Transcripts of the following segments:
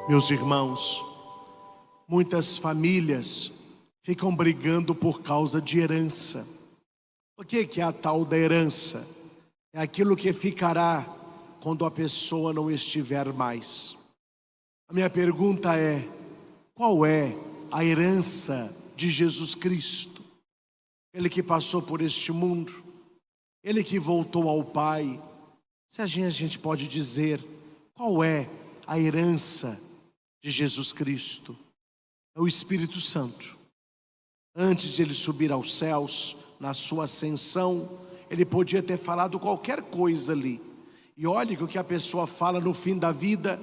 Meus irmãos, muitas famílias ficam brigando por causa de herança. O que é a tal da herança? É aquilo que ficará quando a pessoa não estiver mais. A minha pergunta é: qual é a herança de Jesus Cristo? Ele que passou por este mundo, Ele que voltou ao Pai. Se a gente pode dizer, qual é a herança de Jesus Cristo? É o Espírito Santo. Antes de Ele subir aos céus, na sua ascensão, Ele podia ter falado qualquer coisa ali. E olhe que o que a pessoa fala no fim da vida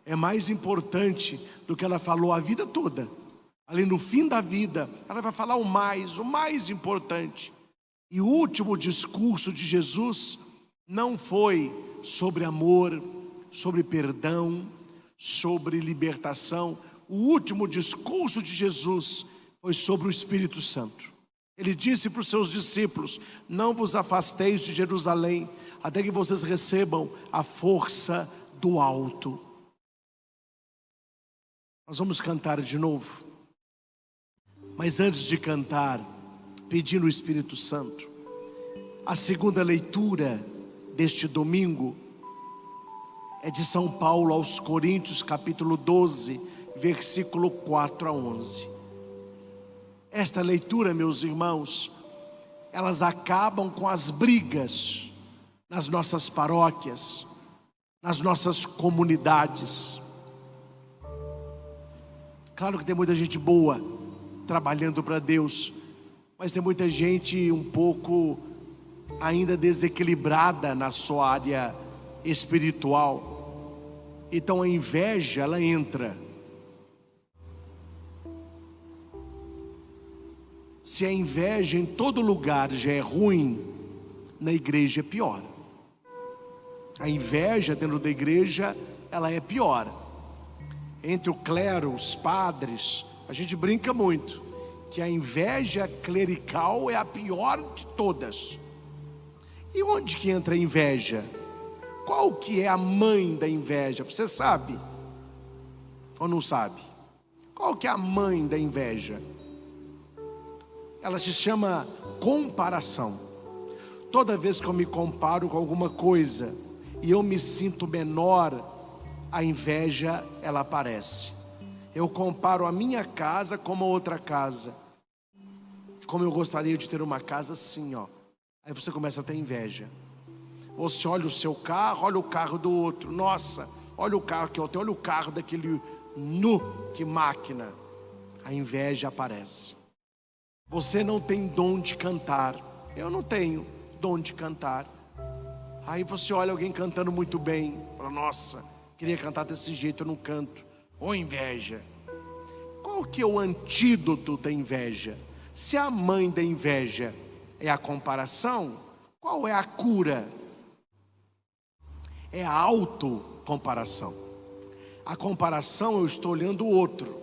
é mais importante do que ela falou a vida toda. Ali no fim da vida, ela vai falar o mais importante. E o último discurso de Jesus não foi sobre amor, sobre perdão, sobre libertação. O último discurso de Jesus foi sobre o Espírito Santo. Ele disse para os seus discípulos: não vos afasteis de Jerusalém, até que vocês recebam a força do alto. Nós vamos cantar de novo. Mas antes de cantar, pedindo o Espírito Santo, a segunda leitura deste domingo é de São Paulo aos Coríntios, capítulo 12, versículo 4 a 11. Esta leitura, meus irmãos, elas acabam com as brigas nas nossas paróquias, nas nossas comunidades. Claro que tem muita gente boa trabalhando para Deus, mas tem muita gente um pouco ainda desequilibrada na sua área espiritual. Então a inveja, ela entra. Se a inveja em todo lugar já é ruim, na igreja é pior. A inveja dentro da igreja, ela é pior. Entre o clero, os padres, a gente brinca muito que a inveja clerical é a pior de todas. E onde que entra a inveja? Qual que é a mãe da inveja? Você sabe? Ou não sabe? Qual que é a mãe da inveja? Ela se chama comparação. Toda vez que eu me comparo com alguma coisa e eu me sinto menor, a inveja, ela aparece. Eu comparo a minha casa com a outra casa. Como eu gostaria de ter uma casa assim, ó. Aí você começa a ter inveja. Você olha o seu carro, olha o carro do outro. Nossa, olha o carro que eu tenho, olha o carro daquele que máquina. A inveja aparece. Você não tem dom de cantar. Eu não tenho dom de cantar. Aí você olha alguém cantando muito bem. Fala: nossa, queria cantar desse jeito, eu não canto. Ou inveja. Qual que é o antídoto da inveja? Se a mãe da inveja é a comparação, qual é a cura? É a autocomparação. A comparação, eu estou olhando o outro.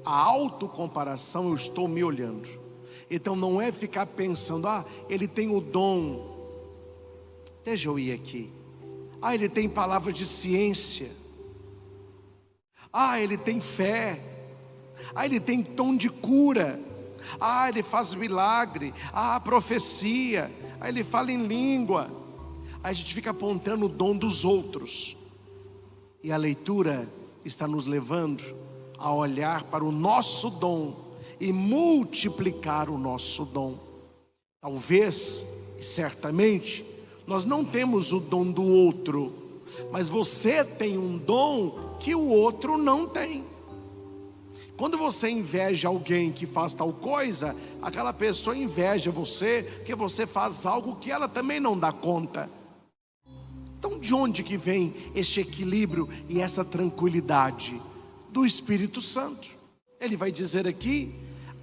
A autocomparação, eu estou me olhando. Então não é ficar pensando: ah, ele tem o dom. Deixa eu ir aqui. Ah, ele tem palavra de ciência. Ah, ele tem fé. Ah, ele tem tom de cura. Ah, ele faz milagre. Ah, profecia. Ah, ele fala em língua. Aí a gente fica apontando o dom dos outros. E a leitura está nos levando a olhar para o nosso dom e multiplicar o nosso dom. Talvez, certamente, nós não temos o dom do outro, mas você tem um dom que o outro não tem. Quando você inveja alguém que faz tal coisa, aquela pessoa inveja você porque você faz algo que ela também não dá conta. Então de onde que vem este equilíbrio e essa tranquilidade? Do Espírito Santo. Ele vai dizer aqui: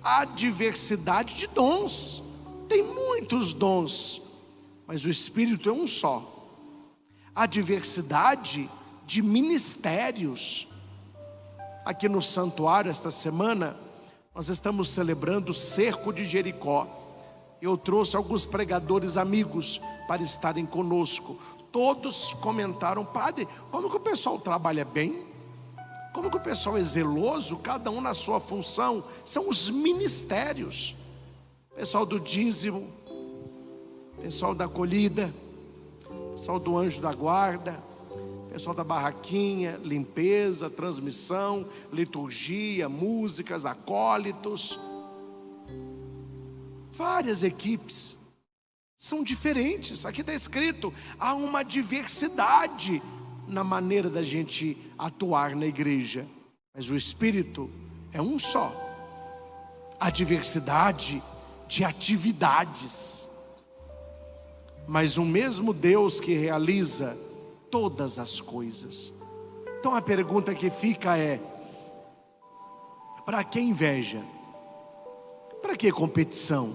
a diversidade de dons. Tem muitos dons, mas o Espírito é um só. A diversidade de ministérios. Aqui no santuário, esta semana, nós estamos celebrando o cerco de Jericó. Eu trouxe alguns pregadores amigos para estarem conosco. Todos comentaram: padre, como que o pessoal trabalha bem? Como que o pessoal é zeloso, cada um na sua função? São os ministérios. Pessoal do dízimo, pessoal da acolhida, pessoal do anjo da guarda, pessoal da barraquinha, limpeza, transmissão, liturgia, músicas, acólitos. Várias equipes. São diferentes. Aqui está escrito, há uma diversidade na maneira da gente atuar na igreja, mas o Espírito é um só. A diversidade de atividades, mas o mesmo Deus que realiza todas as coisas. Então a pergunta que fica é: para que inveja? Para que competição?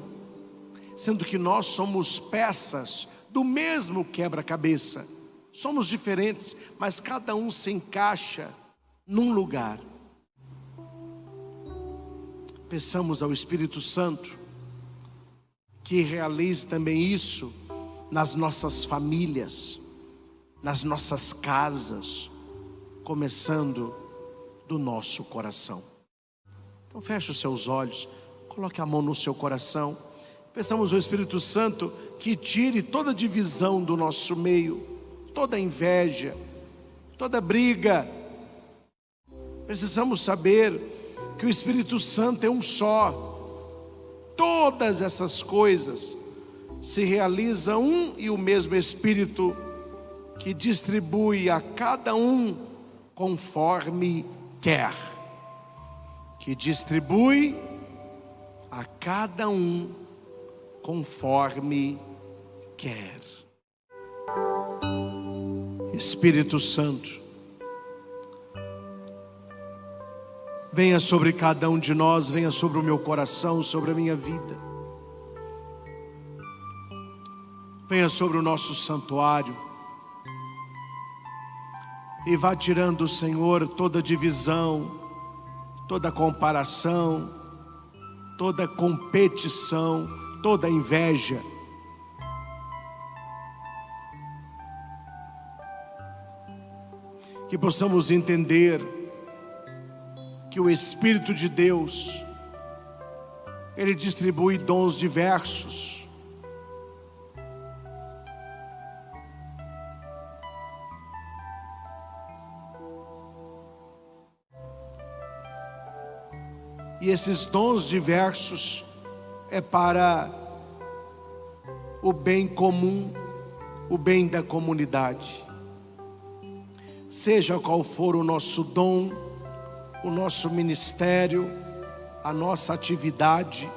Sendo que nós somos peças do mesmo quebra-cabeça. Somos diferentes, mas cada um se encaixa num lugar. Peçamos ao Espírito Santo que realize também isso nas nossas famílias, nas nossas casas, começando do nosso coração. Então feche os seus olhos, coloque a mão no seu coração. Peçamos ao Espírito Santo que tire toda divisão do nosso meio, toda inveja, toda briga. Precisamos saber que o Espírito Santo é um só. Todas essas coisas se realizam um e o mesmo Espírito, que distribui a cada um conforme quer. Que distribui a cada um conforme quer. Espírito Santo, venha sobre cada um de nós, venha sobre o meu coração, sobre a minha vida. Venha sobre o nosso santuário e vá tirando, Senhor, toda divisão, toda comparação, toda competição, toda inveja. Que possamos entender que o Espírito de Deus, Ele distribui dons diversos. E esses dons diversos é para o bem comum, o bem da comunidade. Seja qual for o nosso dom, o nosso ministério, a nossa atividade,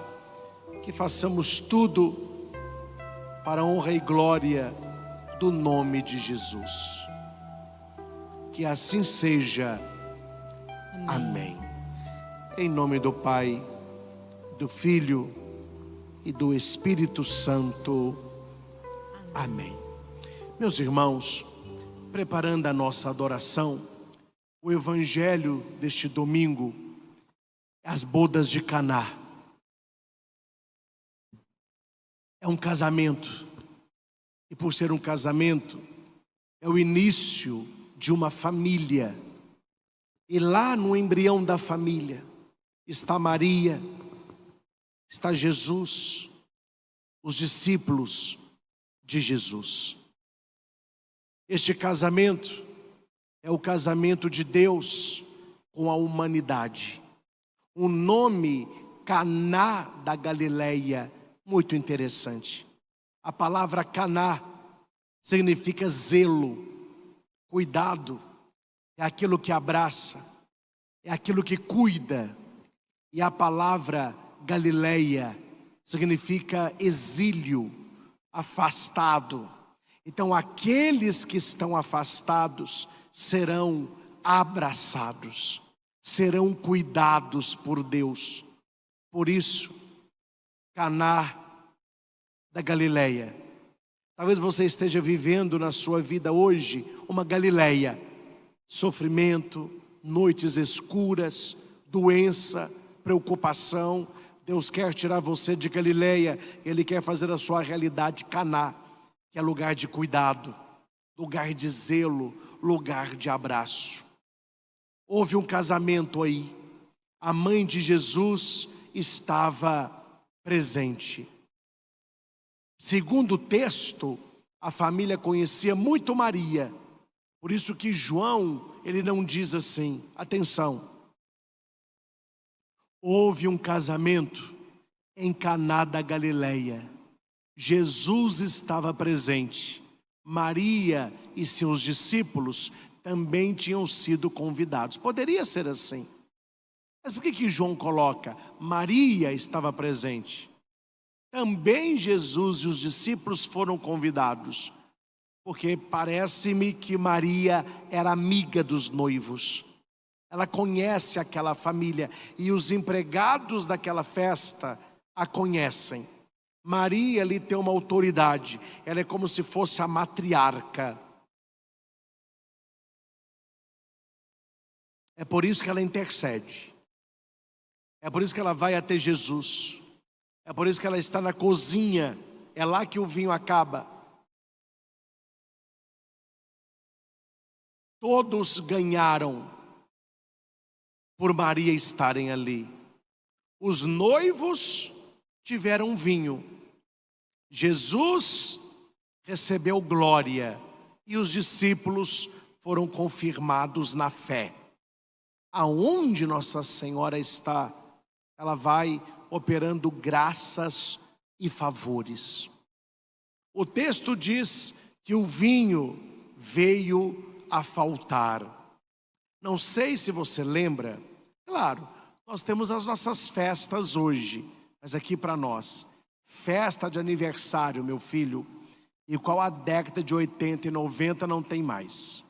que façamos tudo para a honra e glória do nome de Jesus. Que assim seja. Amém. Em nome do Pai, do Filho e do Espírito Santo. Amém. Meus irmãos, preparando a nossa adoração, o evangelho deste domingo é as bodas de Caná. É um casamento, e por ser um casamento, é o início de uma família. E lá no embrião da família está Maria, está Jesus, os discípulos de Jesus. Este casamento é o casamento de Deus com a humanidade. O nome Caná da Galileia, muito interessante. A palavra Caná significa zelo, cuidado, é aquilo que abraça, é aquilo que cuida. E a palavra Galileia significa exílio, afastado. Então aqueles que estão afastados serão abraçados, serão cuidados por Deus. Por isso, Caná da Galileia. Talvez você esteja vivendo na sua vida hoje uma Galileia. Sofrimento, noites escuras, doença, preocupação. Deus quer tirar você de Galileia. Ele quer fazer a sua realidade Caná, que é lugar de cuidado, lugar de zelo, lugar de abraço. Houve um casamento aí. A mãe de Jesus estava presente. Segundo o texto, a família conhecia muito Maria. Por isso que João, ele não diz assim, atenção. Houve um casamento em Caná da Galileia. Jesus estava presente. Maria e seus discípulos também tinham sido convidados. Poderia ser assim. Mas por que João coloca? Maria estava presente. Também Jesus e os discípulos foram convidados. Porque parece-me que Maria era amiga dos noivos. Ela conhece aquela família e os empregados daquela festa a conhecem. Maria ali tem uma autoridade, ela é como se fosse a matriarca. É por isso que ela intercede. É por isso que ela vai até Jesus. É por isso que ela está na cozinha. É lá que o vinho acaba. Todos ganharam por Maria estarem ali. Os noivos tiveram vinho. Jesus recebeu glória e os discípulos foram confirmados na fé. Aonde Nossa Senhora está, ela vai operando graças e favores. O texto diz que o vinho veio a faltar. Não sei se você lembra, claro, nós temos as nossas festas hoje, mas aqui para nós, festa de aniversário, meu filho, igual a década de 80 e 90 não tem mais.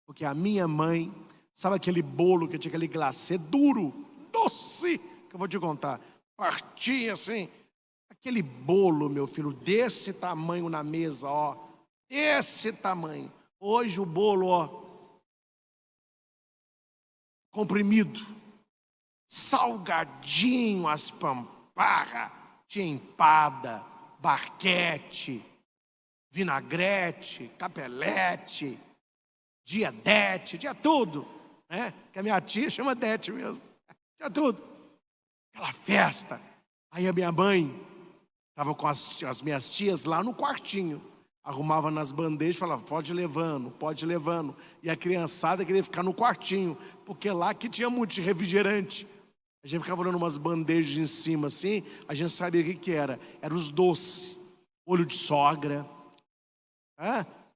Porque a minha mãe, sabe aquele bolo que tinha aquele glacê duro, doce, que eu vou te contar, partia assim, aquele bolo, meu filho, desse tamanho na mesa, ó, esse tamanho. Hoje o bolo, ó, comprimido, salgadinho, as pamparras, tinha empada, barquete, vinagrete, capelete, diadete, tinha tudo, né? Que a minha tia chama dete mesmo, tinha tudo, aquela festa. Aí a minha mãe estava com as minhas tias lá no quartinho, arrumava nas bandejas e falava, pode ir levando, pode ir levando. E a criançada queria ficar no quartinho, porque lá que tinha muito de refrigerante. A gente ficava olhando umas bandejas em cima assim, a gente sabia o que era. Eram os doces, olho de sogra,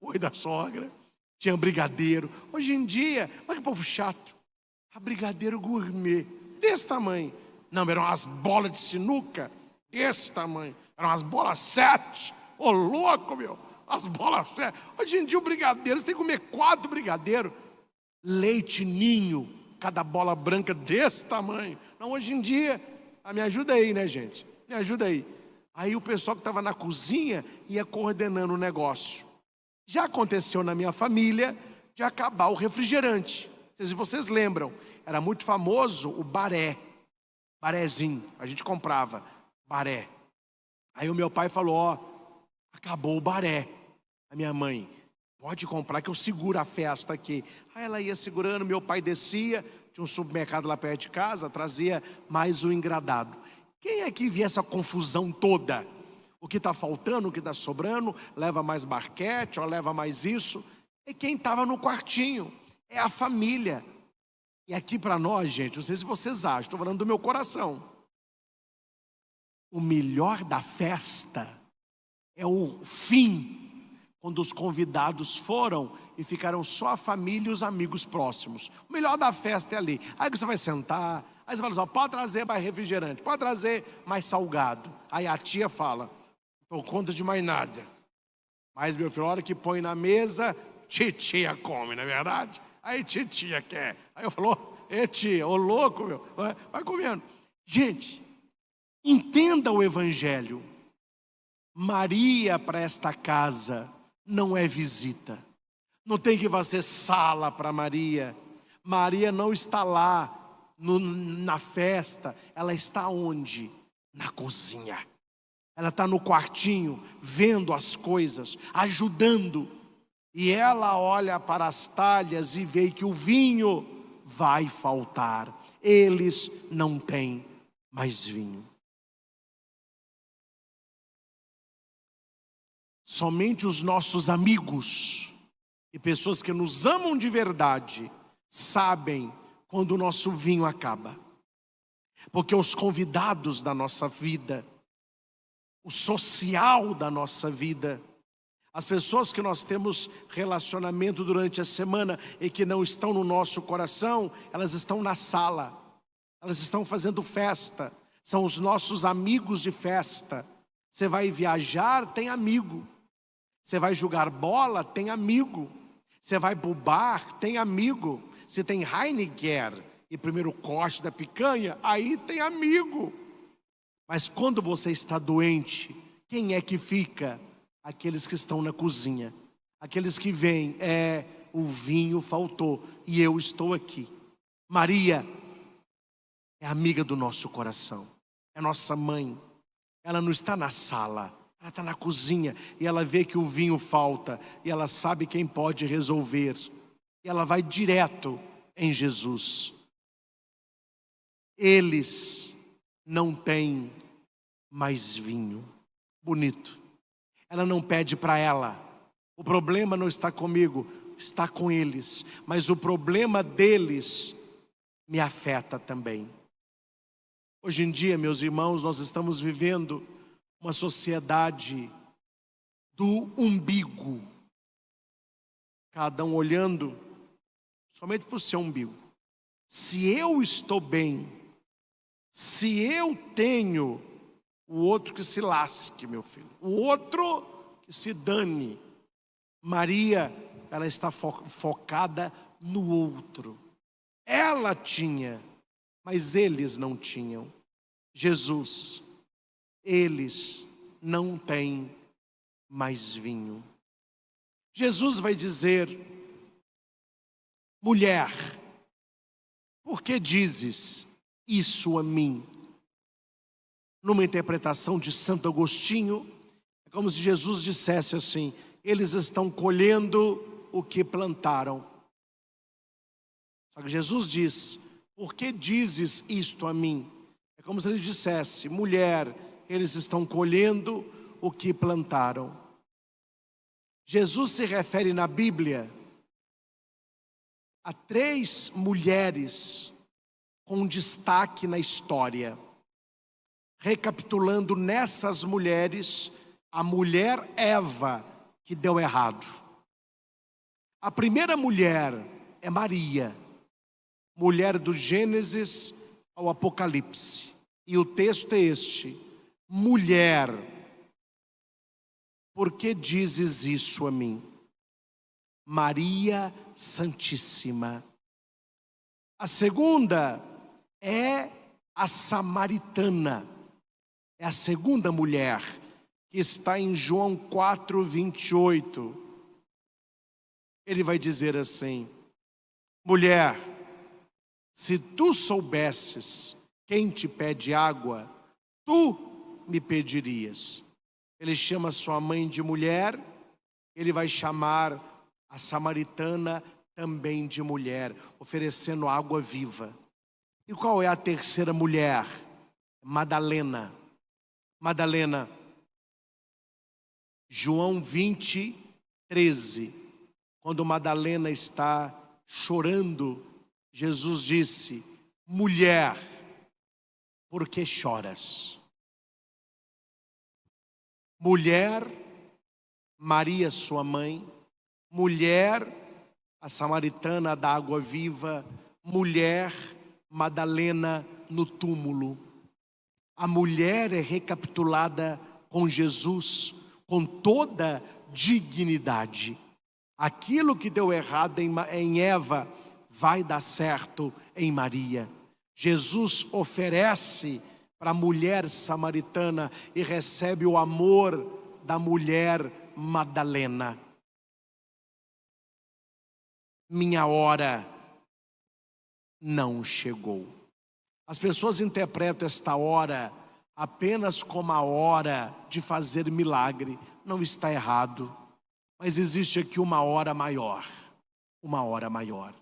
olho da sogra, tinha brigadeiro. Hoje em dia, olha que povo chato, a brigadeiro gourmet, desse tamanho. Não, eram umas bolas de sinuca, desse tamanho. Eram umas bolas 7, ô louco, meu. As bolas, hoje em dia o brigadeiro, você tem que comer 4 brigadeiros. Leite ninho, cada bola branca desse tamanho. Não, hoje em dia, me ajuda aí, né, gente? Me ajuda aí. Aí o pessoal que estava na cozinha ia coordenando o negócio. Já aconteceu na minha família de acabar o refrigerante. Se vocês lembram, era muito famoso o baré. Barézinho, a gente comprava baré. Aí o meu pai falou, ó, acabou o baré. A minha mãe, pode comprar que eu seguro a festa aqui. Aí ela ia segurando, meu pai descia, tinha um supermercado lá perto de casa, trazia mais um engradado. Quem é que via essa confusão toda? O que está faltando, o que está sobrando, leva mais barquete, ou leva mais isso. É quem estava no quartinho, é a família. E aqui para nós, gente, não sei se vocês acham, estou falando do meu coração. O melhor da festa é o fim, quando os convidados foram e ficaram só a família e os amigos próximos. O melhor da festa é ali. Aí você vai sentar, aí você fala assim, pode trazer mais refrigerante, pode trazer mais salgado. Aí a tia fala, não dou conta de mais nada. Mas meu filho, a hora que põe na mesa, titia come, não é verdade? Aí titia quer. Aí eu falo, tia, ô louco, meu, vai comendo. Gente, entenda o evangelho. Maria para esta casa não é visita. Não tem que fazer sala para Maria. Maria não está lá na festa. Ela está onde? Na cozinha. Ela está no quartinho, vendo as coisas, ajudando. E ela olha para as talhas e vê que o vinho vai faltar. Eles não têm mais vinho. Somente os nossos amigos e pessoas que nos amam de verdade sabem quando o nosso vinho acaba. Porque os convidados da nossa vida, o social da nossa vida, as pessoas que nós temos relacionamento durante a semana e que não estão no nosso coração, elas estão na sala, elas estão fazendo festa, são os nossos amigos de festa. Você vai viajar, tem amigo. Você vai jogar bola, tem amigo. Você vai pro bar, tem amigo. Se tem Heineken e primeiro corte da picanha, aí tem amigo. Mas quando você está doente, quem é que fica? Aqueles que estão na cozinha. Aqueles que vêm, o vinho faltou e eu estou aqui. Maria é amiga do nosso coração. É nossa mãe. Ela não está na sala, ela está na cozinha. E ela vê que o vinho falta. E ela sabe quem pode resolver. E ela vai direto em Jesus. Eles não têm mais vinho. Bonito. Ela não pede para ela. O problema não está comigo, está com eles. Mas o problema deles me afeta também. Hoje em dia, meus irmãos, nós estamos vivendo uma sociedade do umbigo. Cada um olhando somente para o seu umbigo. Se eu estou bem, se eu tenho, o outro que se lasque, meu filho. O outro que se dane. Maria, ela está focada no outro. Ela tinha, mas eles não tinham. Jesus, eles não têm mais vinho. Jesus vai dizer: mulher, por que dizes isso a mim? Numa interpretação de Santo Agostinho, é como se Jesus dissesse assim: eles estão colhendo o que plantaram. Só que Jesus diz: por que dizes isto a mim? É como se ele dissesse: mulher, eles estão colhendo o que plantaram. Jesus se refere na Bíblia a 3 mulheres com destaque na história. Recapitulando, nessas mulheres, a mulher Eva, que deu errado. A primeira mulher é Maria, mulher do Gênesis ao Apocalipse. E o texto é este: mulher, por que dizes isso a mim? Maria Santíssima. A segunda é a samaritana. É a segunda mulher, que está em João 4:28. Ele vai dizer assim: mulher, se tu soubesses quem te pede água, tu me pedirias. Ele chama sua mãe de mulher, ele vai chamar a samaritana também de mulher, oferecendo água viva. E qual é a terceira mulher? Madalena. Madalena, João 20:13. Quando Madalena está chorando, Jesus disse: mulher, por que choras? Mulher, Maria, sua mãe. Mulher, a samaritana da água viva. Mulher, Madalena, no túmulo. A mulher é recapitulada com Jesus, com toda dignidade. Aquilo que deu errado em Eva vai dar certo em Maria. Jesus oferece para a mulher samaritana e recebe o amor da mulher Madalena. Minha hora não chegou. As pessoas interpretam esta hora apenas como a hora de fazer milagre. Não está errado, mas existe aqui uma hora maior. Uma hora maior.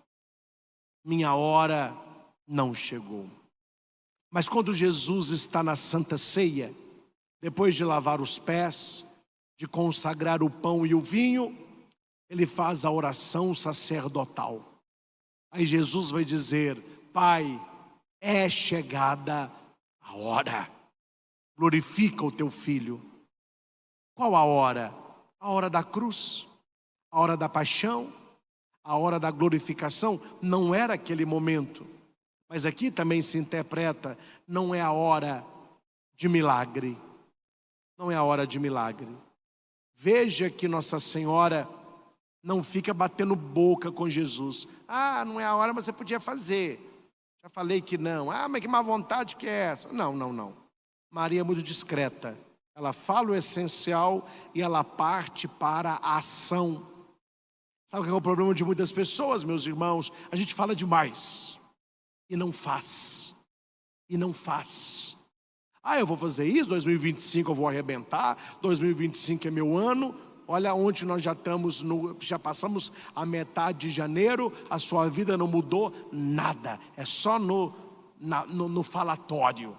minha hora não chegou. Mas quando Jesus está na Santa Ceia, depois de lavar os pés, de consagrar o pão e o vinho, ele faz a oração sacerdotal. Aí Jesus vai dizer: Pai, é chegada a hora, glorifica o teu filho. Qual a hora? A hora da cruz, a hora da paixão, a hora da glorificação. Não era aquele momento, mas aqui também se interpreta, não é a hora de milagre, não é a hora de milagre. Veja que Nossa Senhora não fica batendo boca com Jesus. Ah, não é a hora, mas você podia fazer. Já falei que não. Ah, mas que má vontade que é essa? Não, não, não. Maria é muito discreta. Ela fala o essencial e ela parte para a ação. Sabe o que é o problema de muitas pessoas, meus irmãos? A gente fala demais e não faz. E não faz. Ah, eu vou fazer isso, 2025 eu vou arrebentar, 2025 é meu ano. Olha onde nós já estamos, já passamos a metade de janeiro, a sua vida não mudou nada, é só no falatório.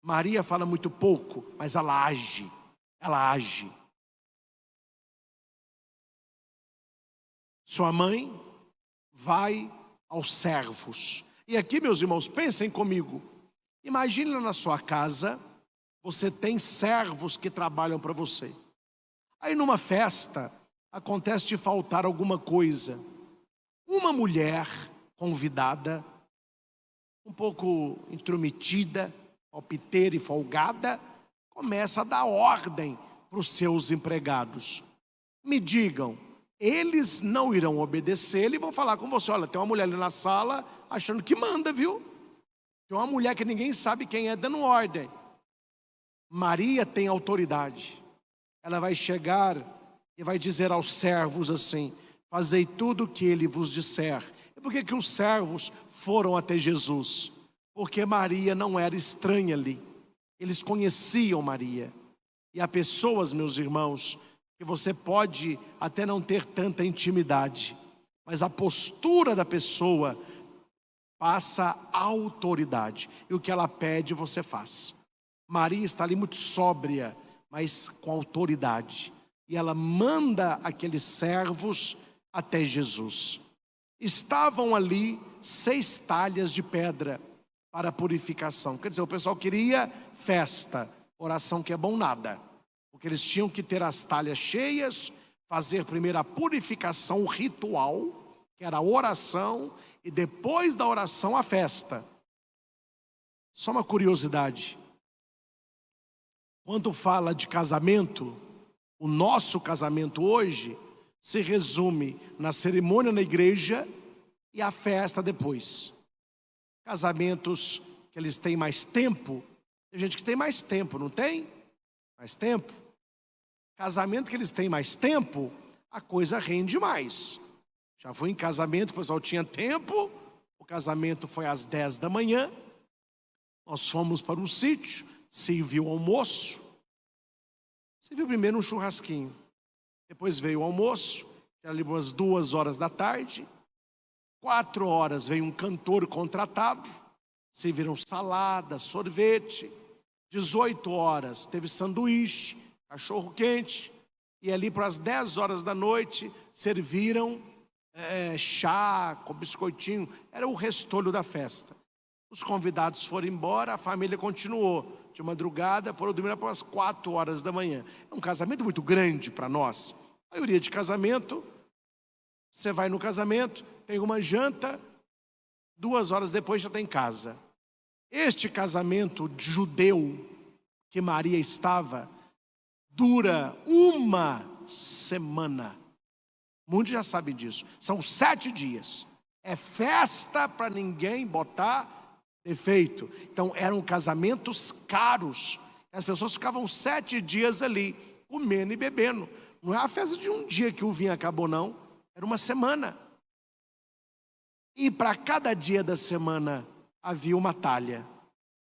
Maria fala muito pouco, mas ela age, ela age. Sua mãe vai aos servos. E aqui, meus irmãos, pensem comigo. Imagine na sua casa, você tem servos que trabalham para você. Aí numa festa, acontece de faltar alguma coisa. Uma mulher convidada, um pouco intrometida, palpiteira e folgada, começa a dar ordem para os seus empregados. Me digam, eles não irão obedecer, eles vão falar com você: olha, tem uma mulher ali na sala achando que manda, viu? Tem uma mulher que ninguém sabe quem é dando ordem. Maria tem autoridade. Ela vai chegar e vai dizer aos servos assim: fazei tudo o que ele vos disser. E por que os servos foram até Jesus? Porque Maria não era estranha ali. Eles conheciam Maria. E há pessoas, meus irmãos, que você pode até não ter tanta intimidade, mas a postura da pessoa passa autoridade. E o que ela pede, você faz. Maria está ali muito sóbria, mas com autoridade. E ela manda aqueles servos até Jesus. Estavam ali 6 talhas de pedra para purificação. Quer dizer, o pessoal queria festa, oração que é bom nada. Porque eles tinham que ter as talhas cheias, fazer primeiro a purificação ritual, que era a oração, e depois da oração a festa. Só uma curiosidade. Quando fala de casamento, o nosso casamento hoje se resume na cerimônia na igreja e a festa depois. Casamentos que eles têm mais tempo, tem gente que tem mais tempo, não tem? Mais tempo. Casamento que eles têm mais tempo, a coisa rende mais. Já fui em casamento, o pessoal tinha tempo, o casamento foi às 10 da manhã, nós fomos para um sítio, serviu o almoço, serviu primeiro um churrasquinho, depois veio o almoço, já ali umas 2 horas da tarde, 4 horas veio um cantor contratado, serviram salada, sorvete, 18 horas teve sanduíche, cachorro quente, e ali para as 10 horas da noite serviram chá com biscoitinho, era o restolho da festa. Os convidados foram embora, a família continuou. De madrugada, foram dormir após 4 horas da manhã. É um casamento muito grande para nós. A maioria de casamento, você vai no casamento, tem uma janta, 2 horas depois já está em casa. Este casamento judeu que Maria estava, dura 1 semana. Muitos já sabem disso. São 7 dias. É festa para ninguém botar defeito. Então eram casamentos caros. As pessoas ficavam 7 dias ali, comendo e bebendo. Não é a festa de um dia que o vinho acabou, não. Era 1 semana. E para cada dia da semana havia uma talha.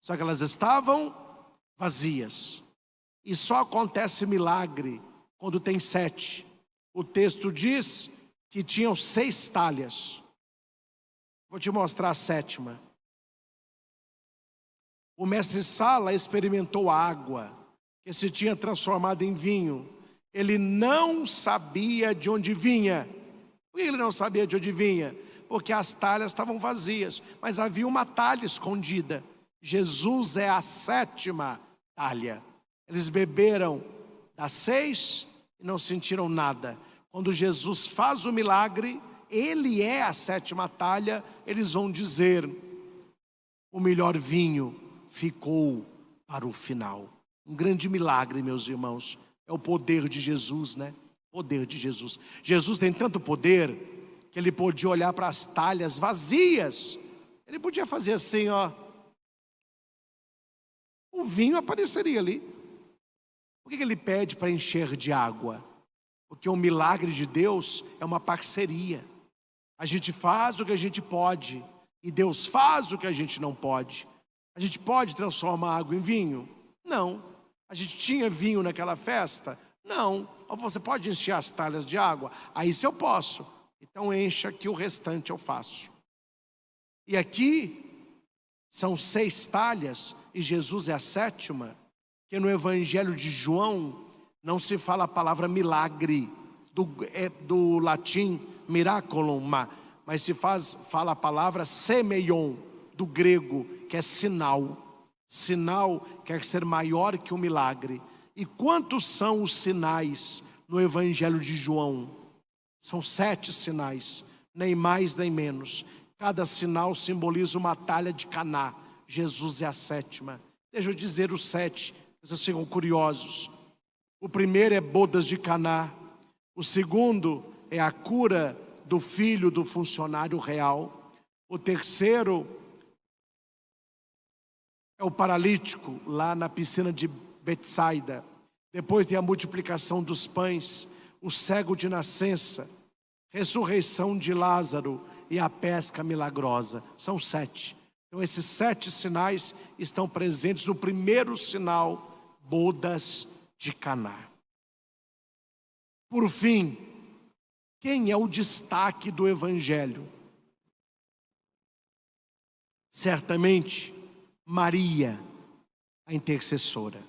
Só que elas estavam vazias. E só acontece milagre quando tem 7. O texto diz que tinham 6 talhas. Vou te mostrar a sétima. O mestre Sala experimentou a água que se tinha transformado em vinho. Ele não sabia de onde vinha. Por que ele não sabia de onde vinha? Porque as talhas estavam vazias, mas havia uma talha escondida. Jesus é a sétima talha. Eles beberam das 6 e não sentiram nada. Quando Jesus faz o milagre, ele é a sétima talha, eles vão dizer: o melhor vinho ficou para o final. Um grande milagre, meus irmãos. É o poder de Jesus, né? Poder de Jesus. Jesus tem tanto poder que ele podia olhar para as talhas vazias. Ele podia fazer assim, ó. O vinho apareceria ali. Por que ele pede para encher de água? Porque o milagre de Deus é uma parceria. A gente faz o que a gente pode e Deus faz o que a gente não pode. A gente pode transformar água em vinho? Não. A gente tinha vinho naquela festa? Não. Ou você pode encher as talhas de água? Aí se eu posso. Então encha que o restante eu faço. E aqui são 6 talhas e Jesus é a sétima. Que no Evangelho de João não se fala a palavra milagre, do latim miraculum, mas se fala a palavra semeion, do grego, que é sinal. Sinal quer ser maior que o milagre. E quantos são os sinais no Evangelho de João? São 7 sinais, nem mais nem menos. Cada sinal simboliza uma talha de Caná. Jesus é a sétima. Deixa eu dizer os 7, vocês ficam curiosos. O primeiro é bodas de Caná. O segundo é a cura do filho do funcionário real. O terceiro é o paralítico lá na piscina de Betsaida. Depois tem a multiplicação dos pães, o cego de nascença, ressurreição de Lázaro e a pesca milagrosa. São 7. Então esses 7 sinais estão presentes no primeiro sinal, bodas de Caná. Por fim, quem é o destaque do Evangelho? Certamente, Maria, a intercessora.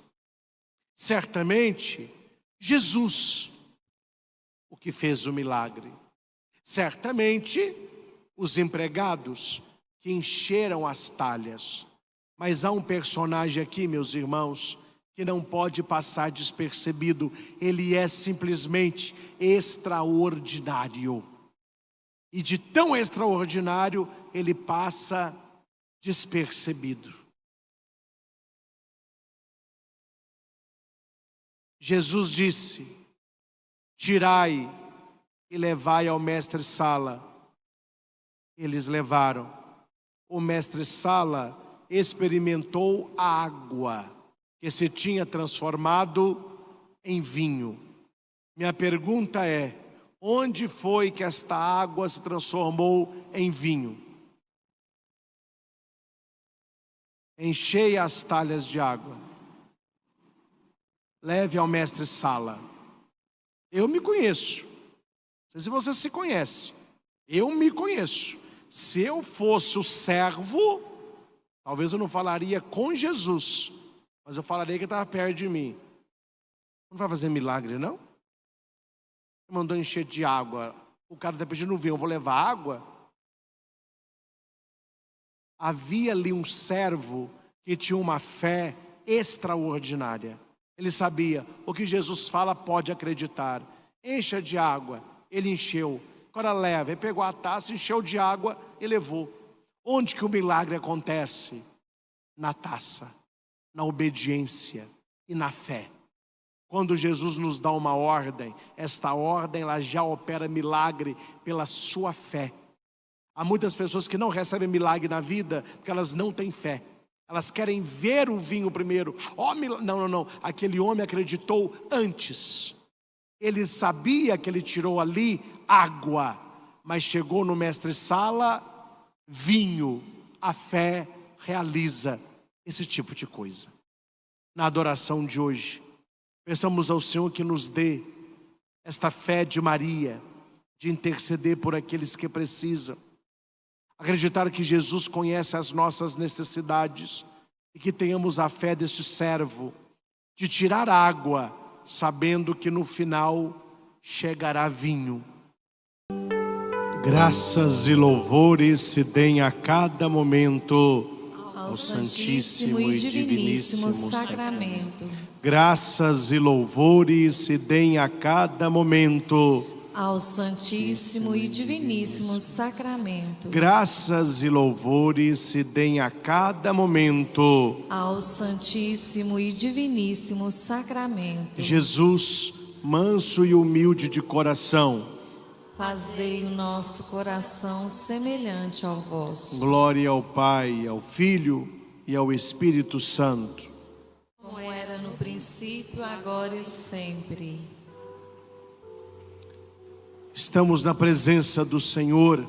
Certamente, Jesus, o que fez o milagre. Certamente, os empregados que encheram as talhas. Mas há um personagem aqui, meus irmãos, que não pode passar despercebido. Ele é simplesmente extraordinário. E de tão extraordinário, ele passa despercebido. Jesus disse: tirai e levai ao mestre Sala. Eles levaram. O mestre Sala experimentou a água que se tinha transformado em vinho. Minha pergunta é: onde foi que esta água se transformou em vinho? Enchei as talhas de água. Leve ao mestre Sala. Eu me conheço. Não sei se você se conhece. Eu me conheço. Se eu fosse o servo, talvez eu não falaria com Jesus, mas eu falaria que estava perto de mim. Não vai fazer milagre, não? Mandou encher de água. O cara está pedindo vinho, eu vou levar água? Havia ali um servo que tinha uma fé extraordinária. Ele sabia, o que Jesus fala pode acreditar. Encha de água. Ele encheu. Agora leva. Ele pegou a taça, encheu de água e levou. Onde que o milagre acontece? Na taça, na obediência e na fé. Quando Jesus nos dá uma ordem, esta ordem ela já opera milagre pela sua fé. Há muitas pessoas que não recebem milagre na vida porque elas não têm fé. Elas querem ver o vinho primeiro. Oh, não. Aquele homem acreditou antes. Ele sabia que ele tirou ali água, mas chegou no mestre Sala, vinho. A fé realiza esse tipo de coisa. Na adoração de hoje, peçamos ao Senhor que nos dê esta fé de Maria, de interceder por aqueles que precisam. Acreditar que Jesus conhece as nossas necessidades e que tenhamos a fé deste servo de tirar água, sabendo que no final chegará vinho. Graças e louvores se deem a cada momento ao Santíssimo e Diviníssimo Sacramento. Graças e louvores se deem a cada momento ao Santíssimo e Diviníssimo Sacramento. Graças e louvores se deem a cada momento ao Santíssimo e Diviníssimo Sacramento. Jesus, manso e humilde de coração, fazei o nosso coração semelhante ao vosso. Glória ao Pai, ao Filho e ao Espírito Santo. Como era no princípio, agora e sempre. Estamos na presença do Senhor.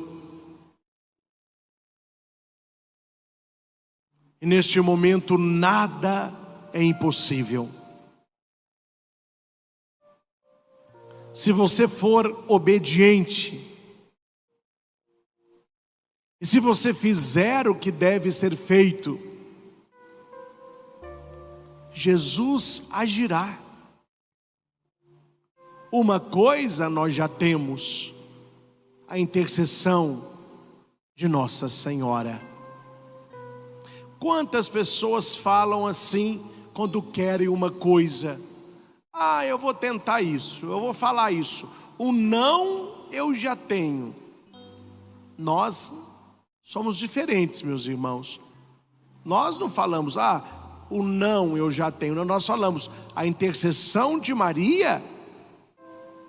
E neste momento nada é impossível. Se você for obediente, e se você fizer o que deve ser feito, Jesus agirá. Uma coisa nós já temos: a intercessão de Nossa Senhora. Quantas pessoas falam assim quando querem uma coisa? Ah, eu vou tentar isso, eu vou falar isso. O não eu já tenho. Nós somos diferentes, meus irmãos. Nós não falamos, o não eu já tenho. Não, nós falamos, a intercessão de Maria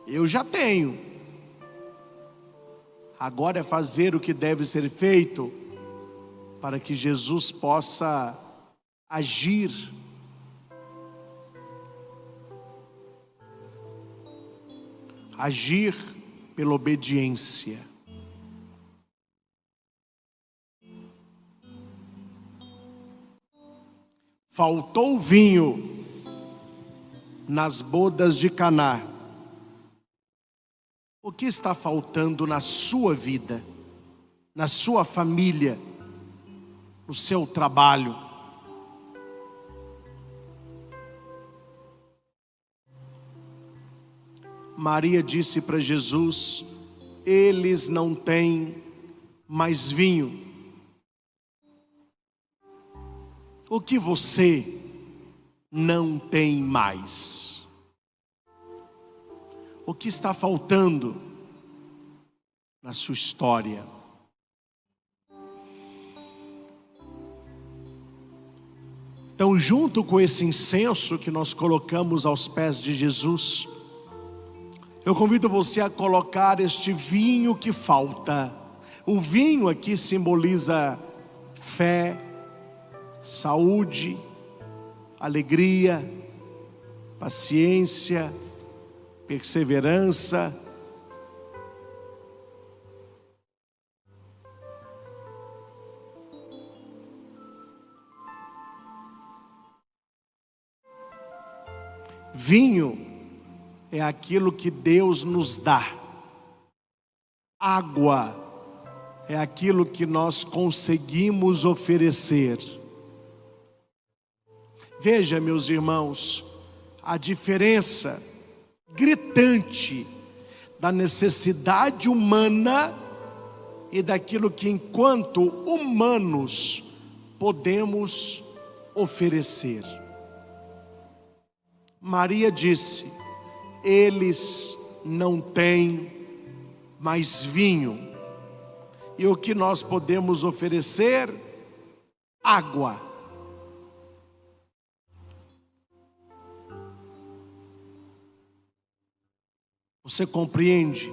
eu já tenho. Agora é fazer o que deve ser feito para que Jesus possa agir. Agir pela obediência. Faltou vinho nas bodas de Caná. O que está faltando na sua vida, na sua família, no seu trabalho? Maria disse para Jesus: eles não têm mais vinho. O que você não tem mais? O que está faltando na sua história? Então, junto com esse incenso que nós colocamos aos pés de Jesus, eu convido você a colocar este vinho que falta. O vinho aqui simboliza fé, saúde, alegria, paciência, perseverança. Vinho é aquilo que Deus nos dá. Água é aquilo que nós conseguimos oferecer. Veja, meus irmãos, a diferença gritante da necessidade humana e daquilo que, enquanto humanos, podemos oferecer. Maria disse: eles não têm mais vinho. E o que nós podemos oferecer? Água. Você compreende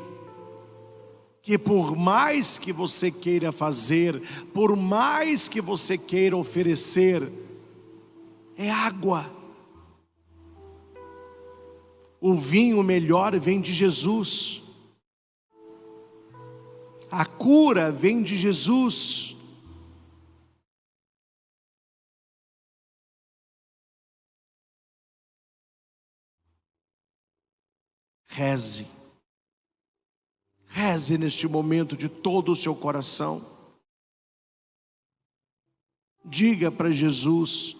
que por mais que você queira fazer, por mais que você queira oferecer, é água. O vinho melhor vem de Jesus. A cura vem de Jesus. Reze. Reze neste momento de todo o seu coração. Diga para Jesus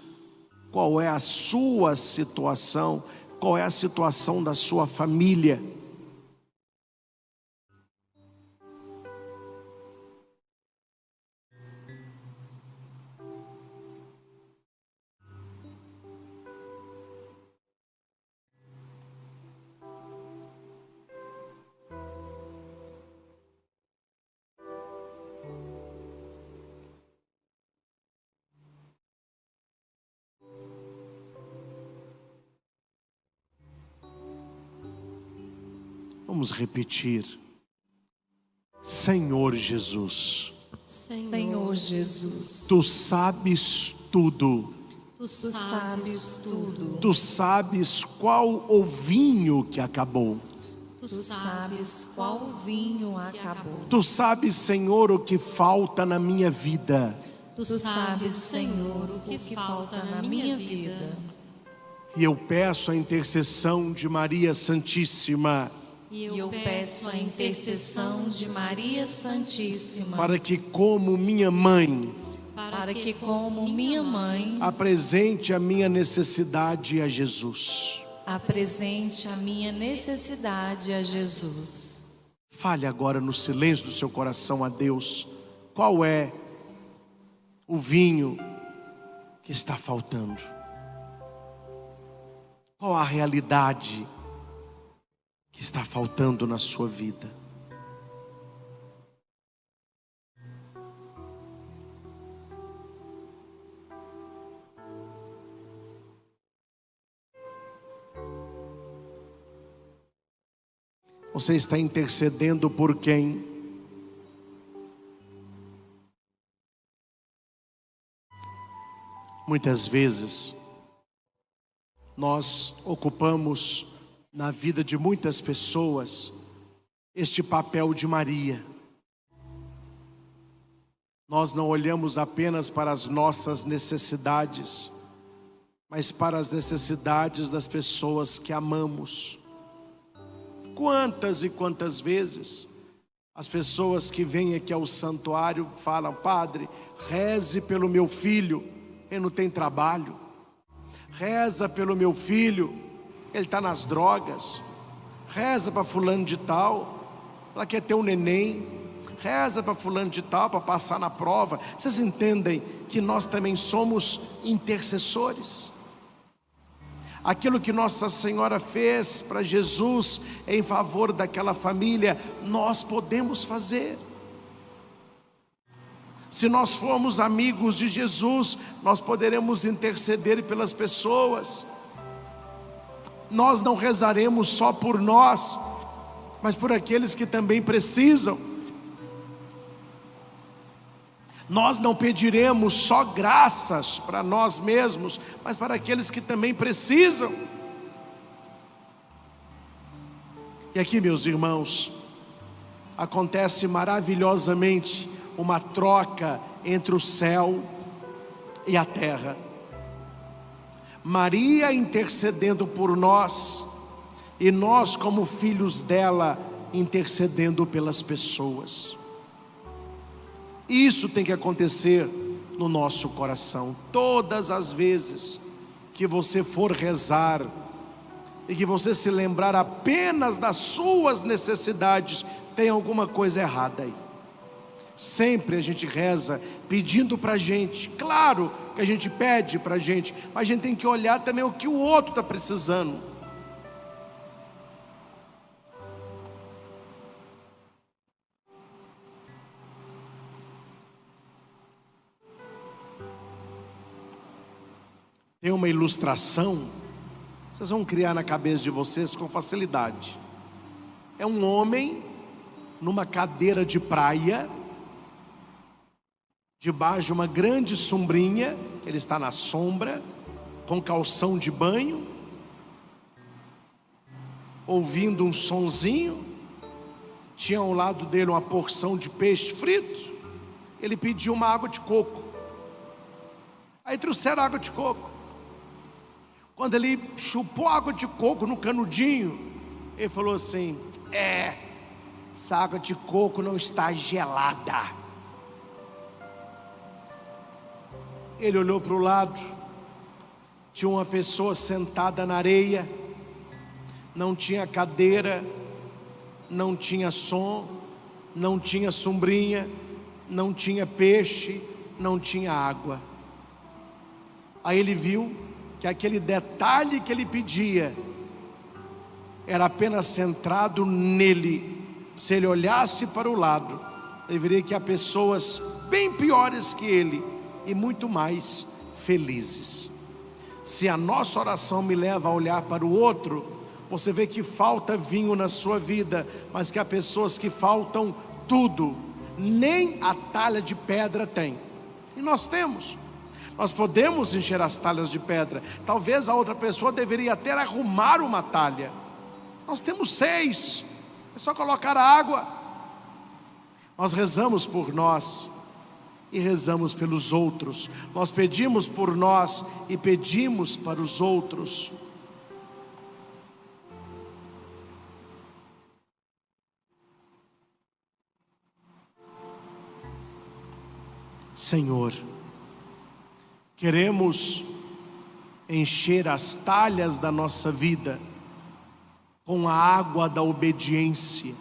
qual é a sua situação, qual é a situação da sua família. Vamos repetir. Senhor Jesus, Senhor Jesus, Tu sabes tudo. Tu sabes tudo. Tu sabes qual o vinho que acabou. Tu sabes qual vinho acabou. Tu sabes, Senhor, o que falta na minha vida. Tu sabes, Senhor, o que falta na minha vida. E eu peço a intercessão de Maria Santíssima, E eu peço a intercessão de Maria Santíssima, para que, como minha mãe, como minha mãe, apresente a minha necessidade a Jesus. apresente a minha necessidade a Jesus. Fale agora no silêncio do seu coração a Deus. Qual é o vinho que está faltando? Qual a realidade que está faltando na sua vida? Você está intercedendo por quem? Muitas vezes nós ocupamos na vida de muitas pessoas este papel de Maria. Nós não olhamos apenas para as nossas necessidades, mas para as necessidades das pessoas que amamos. Quantas e quantas vezes as pessoas que vêm aqui ao santuário falam: Padre, reze pelo meu filho, ele não tem trabalho. Reza pelo meu filho, ele está nas drogas. Reza para fulano de tal, ela quer ter um neném. Reza para fulano de tal, para passar na prova. Vocês entendem que nós também somos intercessores? Aquilo que Nossa Senhora fez para Jesus em favor daquela família, nós podemos fazer. Se nós formos amigos de Jesus, nós poderemos interceder pelas pessoas. Nós não rezaremos só por nós, mas por aqueles que também precisam. Nós não pediremos só graças para nós mesmos, mas para aqueles que também precisam. E aqui, meus irmãos, acontece maravilhosamente uma troca entre o céu e a terra. Maria intercedendo por nós, e nós, como filhos dela, intercedendo pelas pessoas. Isso tem que acontecer no nosso coração. Todas as vezes que você for rezar e que você se lembrar apenas das suas necessidades, tem alguma coisa errada aí. Sempre a gente reza pedindo para a gente. Claro que a gente pede para a gente, mas a gente tem que olhar também o que o outro está precisando. Tem uma ilustração, vocês vão criar na cabeça de vocês com facilidade. É um homem numa cadeira de praia, debaixo de uma grande sombrinha, ele está na sombra, com calção de banho, ouvindo um sonzinho. Tinha ao lado dele uma porção de peixe frito. Ele pediu uma água de coco. Aí trouxeram água de coco. Quando ele chupou água de coco no canudinho, ele falou assim: essa água de coco não está gelada. Ele olhou para o lado, tinha uma pessoa sentada na areia, não tinha cadeira, não tinha som, não tinha sombrinha, não tinha peixe, não tinha água. Aí ele viu que aquele detalhe que ele pedia era apenas centrado nele. Se ele olhasse para o lado, ele veria que há pessoas bem piores que ele e muito mais felizes. Se a nossa oração me leva a olhar para o outro, você vê que falta vinho na sua vida, mas que há pessoas que faltam tudo, nem a talha de pedra tem. E nós temos. Nós podemos encher as talhas de pedra. Talvez a outra pessoa deveria até arrumar uma talha. Nós temos 6, é só colocar a água. Nós rezamos por nós e rezamos pelos outros. Nós pedimos por nós e pedimos para os outros. Senhor, queremos encher as talhas da nossa vida com a água da obediência.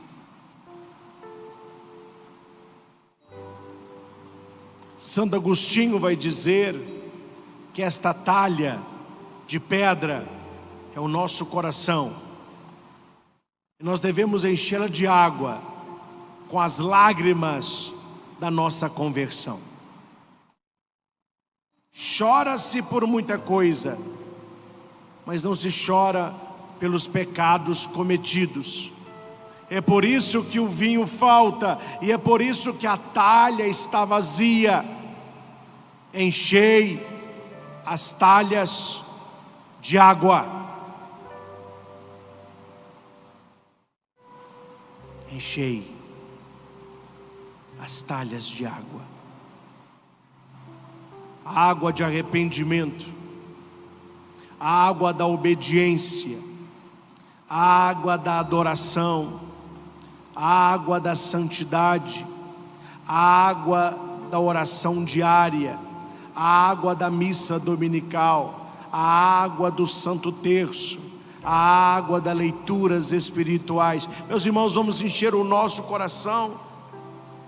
Santo Agostinho vai dizer que esta talha de pedra é o nosso coração. E nós devemos enchê-la de água com as lágrimas da nossa conversão. Chora-se por muita coisa, mas não se chora pelos pecados cometidos. É por isso que o vinho falta, e é por isso que a talha está vazia. Enchei as talhas de água. Enchei as talhas de água. A água de arrependimento, a água da obediência, a água da adoração, a água da santidade, a água da oração diária, a água da missa dominical, a água do Santo Terço, a água das leituras espirituais. Meus irmãos, vamos encher o nosso coração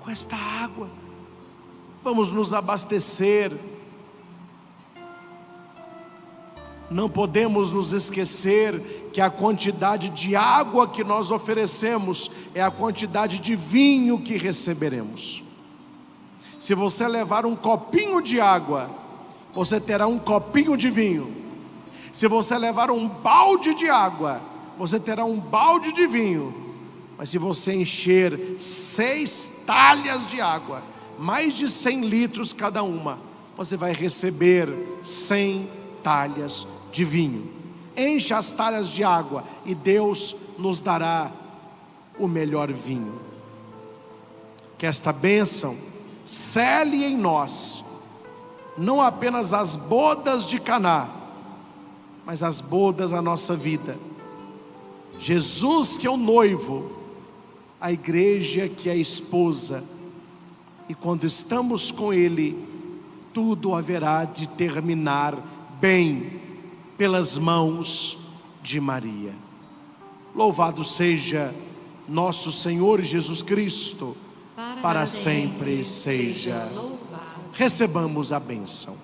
com esta água. Vamos nos abastecer. Não podemos nos esquecer que a quantidade de água que nós oferecemos é a quantidade de vinho que receberemos. Se você levar um copinho de água, você terá um copinho de vinho. Se você levar um balde de água, você terá um balde de vinho. Mas se você encher 6 talhas de água, mais de 100 litros cada uma, você vai receber 100 talhas de vinho. Enche as talhas de água e Deus nos dará o melhor vinho. Que esta bênção cele em nós não apenas as bodas de Caná, mas as bodas da nossa vida. Jesus que é o noivo, a igreja que é a esposa, e quando estamos com Ele, tudo haverá de terminar bem pelas mãos de Maria. Louvado seja nosso Senhor Jesus Cristo, para sempre seja louvado. Recebamos a bênção.